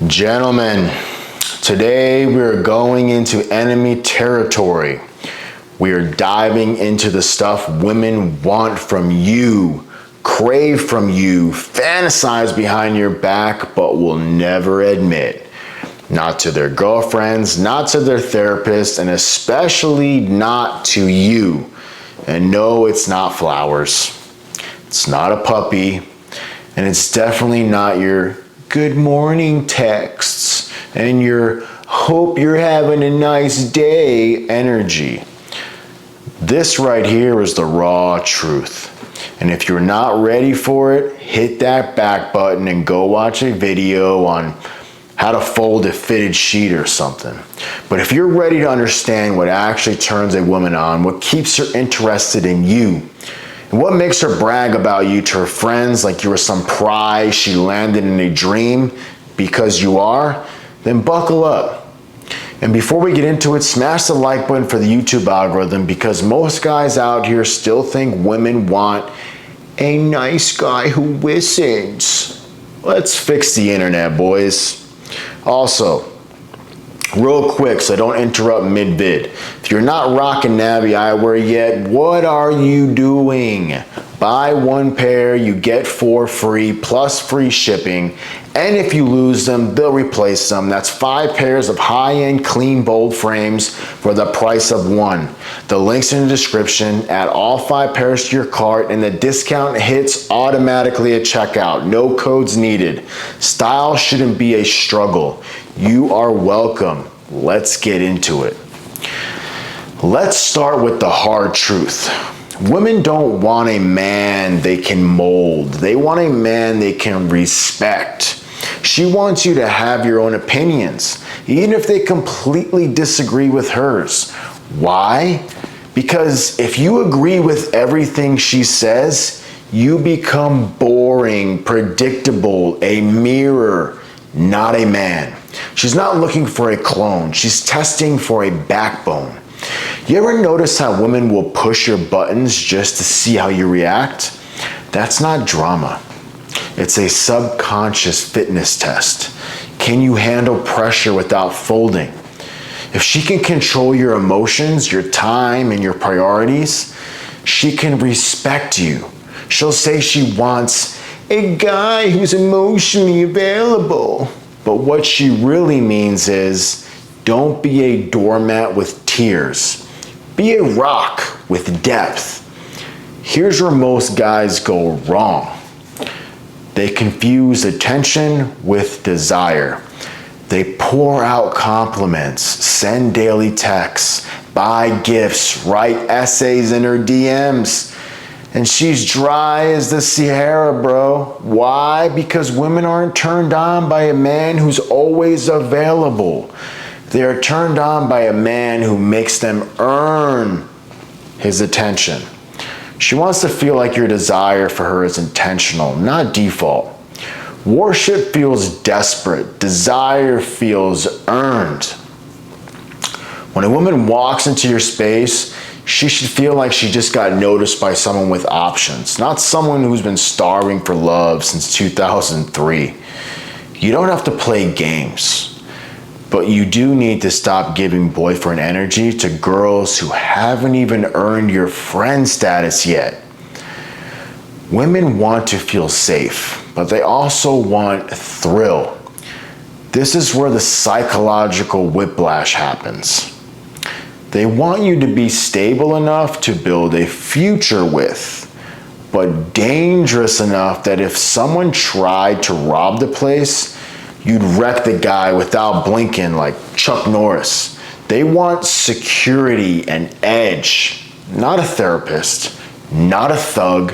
Gentlemen, today we're going into enemy territory. We are diving into the stuff women want from you, crave from you, fantasize behind your back, but will never admit. Not to their girlfriends, not to their therapists, and especially not to you. And no, it's not flowers. It's not a puppy. And it's definitely not your good morning texts and your hope you're having a nice day energy. This right here is the raw truth. And if you're not ready for it, hit that back button and go watch a video on how to fold a fitted sheet or something. But if you're ready to understand what actually turns a woman on, what keeps her interested in you, and what makes her brag about you to her friends like you were some prize she landed in a dream because you are, then buckle up. And before we get into it, smash the like button for the YouTube algorithm, because most guys out here still think women want a nice guy who listens. Let's fix the internet, boys. Also, real quick so I don't interrupt mid-vid. If you're not rocking Navi eyewear yet, what are you doing? Buy one pair, you get 4 free plus free shipping. And if you lose them, they'll replace them. That's 5 pairs of high-end, clean, bold frames for the price of 1. The link's in the description. Add all 5 pairs to your cart and the discount hits automatically at checkout. No codes needed. Style shouldn't be a struggle. You are welcome. Let's get into it. Let's start with the hard truth. Women don't want a man they can mold. They want a man they can respect. She wants you to have your own opinions, even if they completely disagree with hers. Why? Because if you agree with everything she says, you become boring, predictable, a mirror, not a man. She's not looking for a clone. She's testing for a backbone. You ever notice how women will push your buttons just to see how you react? That's not drama. It's a subconscious fitness test. Can you handle pressure without folding? If she can control your emotions, your time, and your priorities, she can respect you. She'll say she wants a guy who's emotionally available. But what she really means is, don't be a doormat with tears. Be a rock with depth. Here's where most guys go wrong. They confuse attention with desire. They pour out compliments, send daily texts, buy gifts, write essays in her DMs. And she's dry as the Sahara, bro. Why? Because women aren't turned on by a man who's always available. They're turned on by a man who makes them earn his attention. She wants to feel like your desire for her is intentional, not default. Worship feels desperate. Desire feels earned. When a woman walks into your space, she should feel like she just got noticed by someone with options, not someone who's been starving for love since 2003. You don't have to play games, but you do need to stop giving boyfriend energy to girls who haven't even earned your friend status yet. Women want to feel safe, but they also want thrill. This is where the psychological whiplash happens. They want you to be stable enough to build a future with, but dangerous enough that if someone tried to rob the place, you'd wreck the guy without blinking like Chuck Norris. They want security and edge, not a therapist, not a thug,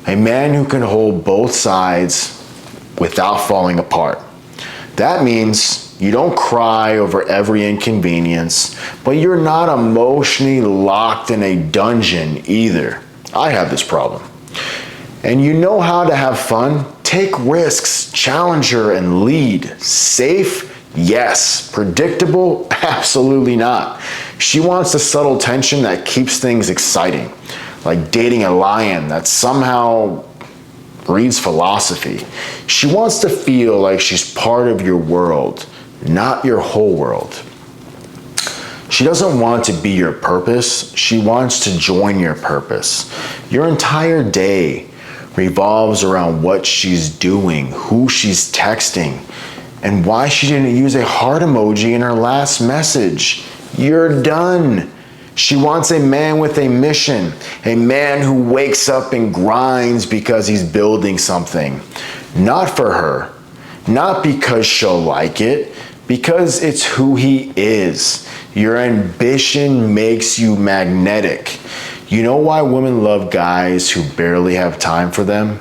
a man who can hold both sides without falling apart. That means you don't cry over every inconvenience, but you're not emotionally locked in a dungeon either. I have this problem. And you know how to have fun? Take risks, challenge her, and lead. Safe? Yes. Predictable? Absolutely not. She wants the subtle tension that keeps things exciting, like dating a lion that's somehow breeds philosophy. She wants to feel like she's part of your world, not your whole world. She doesn't want to be your purpose. She wants to join your purpose. Your entire day revolves around what she's doing, who she's texting, and why she didn't use a heart emoji in her last message. You're done. She wants a man with a mission, a man who wakes up and grinds because he's building something. Not for her, not because she'll like it, because it's who he is. Your ambition makes you magnetic. You know why women love guys who barely have time for them?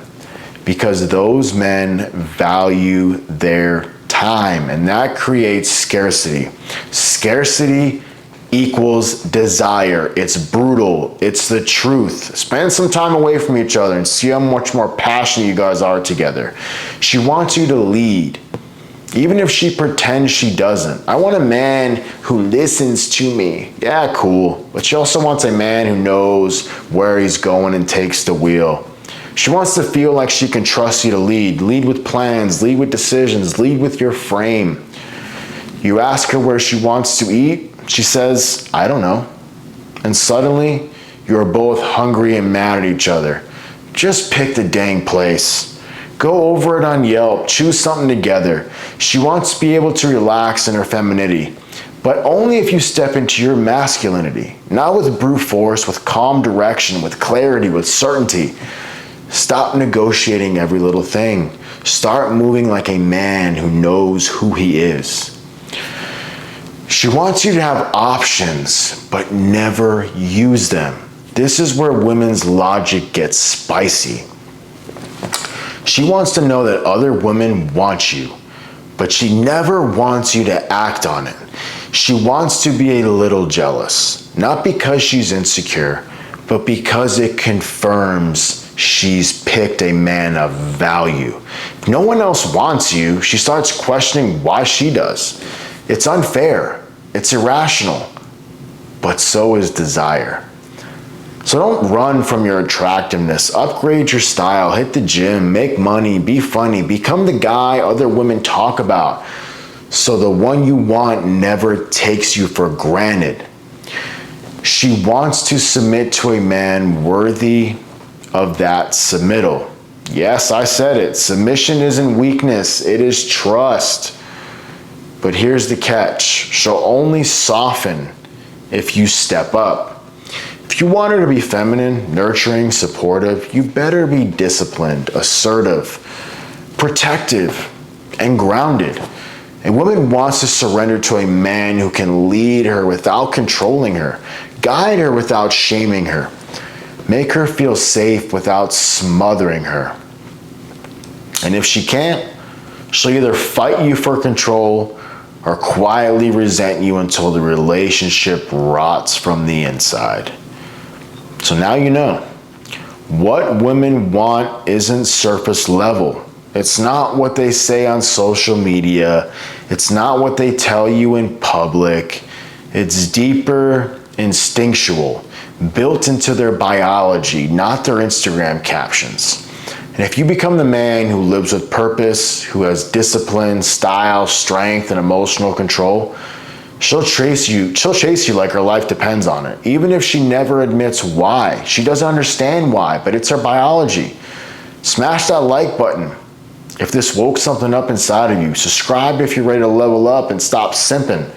Because those men value their time, and that creates scarcity. Scarcity equals desire. It's brutal. It's the truth. Spend some time away from each other and see how much more passionate you guys are together. She wants you to lead, even if she pretends she doesn't. I want a man who listens to me. Yeah, cool. But she also wants a man who knows where he's going and takes the wheel. She wants to feel like she can trust you to lead. Lead with plans, lead with decisions, lead with your frame. You ask her where she wants to eat, she says, I don't know. And suddenly, you're both hungry and mad at each other. Just pick the dang place. Go over it on Yelp, choose something together. She wants to be able to relax in her femininity, but only if you step into your masculinity, not with brute force, with calm direction, with clarity, with certainty. Stop negotiating every little thing. Start moving like a man who knows who he is. She wants you to have options, but never use them. This is where women's logic gets spicy. She wants to know that other women want you, but she never wants you to act on it. She wants to be a little jealous, not because she's insecure, but because it confirms she's picked a man of value. If no one else wants you, she starts questioning why she does. It's unfair. It's irrational. But so is desire. So don't run from your attractiveness. Upgrade your style. Hit the gym. Make money. Be funny. Become the guy other women talk about, so the one you want never takes you for granted. She wants to submit to a man worthy of that submittal. Yes, I said it. Submission isn't weakness. It is trust. But here's the catch. She'll only soften if you step up. If you want her to be feminine, nurturing, supportive, you better be disciplined, assertive, protective, and grounded. A woman wants to surrender to a man who can lead her without controlling her, guide her without shaming her, make her feel safe without smothering her. And if she can't, she'll either fight you for control or quietly resent you until the relationship rots from the inside. So now you know. What women want isn't surface level. It's not what they say on social media. It's not what they tell you in public. It's deeper, instinctual, built into their biology, not their Instagram captions. And if you become the man who lives with purpose, who has discipline, style, strength, and emotional control, she'll chase you like her life depends on it. Even if she never admits why. She doesn't understand why, but it's her biology. Smash that like button if this woke something up inside of you. Subscribe if you're ready to level up and stop simping.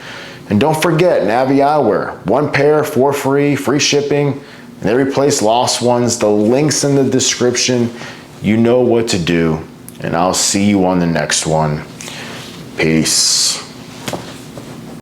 And don't forget, Navi Eyewear. 1 pair for free, free shipping, and they replace lost ones. The link's in the description. You know what to do, and I'll see you on the next one. Peace.